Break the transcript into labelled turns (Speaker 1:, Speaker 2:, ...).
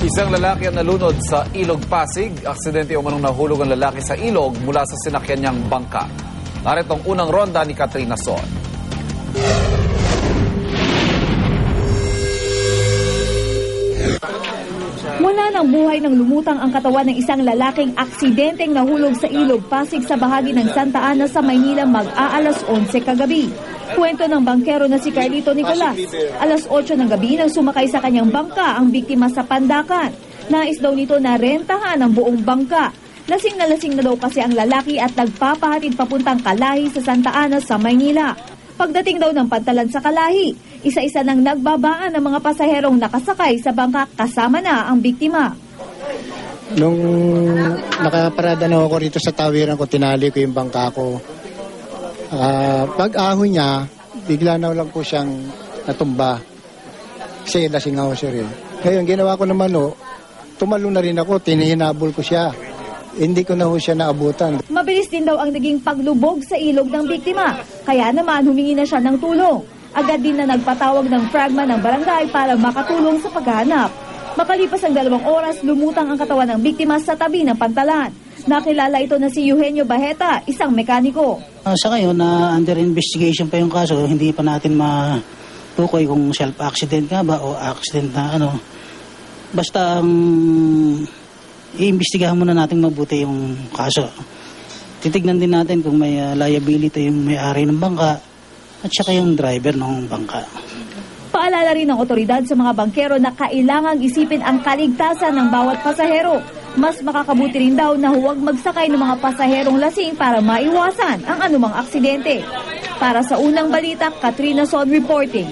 Speaker 1: Isang lalaki ang nalunod sa Ilog Pasig. Aksidente umanong nahulog ang lalaki sa ilog mula sa sinakyan niyang bangka. Narito ang unang ronda ni Katrina Son.
Speaker 2: Mula ng buhay ng lumutang ang katawan ng isang lalaking aksidenteng nahulog sa Ilog Pasig sa bahagi ng Santa Ana sa Maynila mag-aalas 11 kagabi. Kwento ng bangkero na si Carlito Nicolas. Alas 8 ng gabi nang sumakay sa kanyang bangka ang biktima sa Pandakan. Nais daw nito na rentahan ang buong bangka. Lasing na daw kasi ang lalaki at nagpapahatid papuntang Kalahi sa Santa Ana sa Maynila. Pagdating daw ng Pantalan sa Kalahi, isa-isa nang nagbabaan ang mga pasaherong nakasakay sa bangka kasama na ang biktima.
Speaker 3: Nung nakaparada na ako rito sa tawiran ko, tinali ko yung bangka ko. Pag-ahon niya, bigla na lang po siyang natumba. Kasi lasing ako siya rin. Ngayon, ginawa ko naman tumalon na rin ako, tinihinabol ko siya. Hindi ko na siya naabutan.
Speaker 2: Mabilis din daw ang naging paglubog sa ilog ng biktima. Kaya naman humingi na siya ng tulong. Agad din na nagpatawag ng fragman ng barangay para makatulong sa paghahanap. Makalipas ang 2 oras, lumutang ang katawan ng biktima sa tabi ng Pantalan. Nakilala ito na si Eugenio Baheta, isang mekaniko.
Speaker 4: Sa ngayon, under investigation pa yung kaso, hindi pa natin matukoy kung self-accident nga ba o accident na Basta iimbestigahan muna natin mabuti yung kaso. Titignan din natin kung may liability yung may-ari ng bangka at saka yung driver ng bangka.
Speaker 2: Paalala rin ng otoridad sa mga bangkero na kailangang isipin ang kaligtasan ng bawat pasahero. Mas makakabuti rin daw na huwag magsakay ng mga pasaherong lasing para maiwasan ang anumang aksidente. Para sa unang balita, Katrina Son reporting.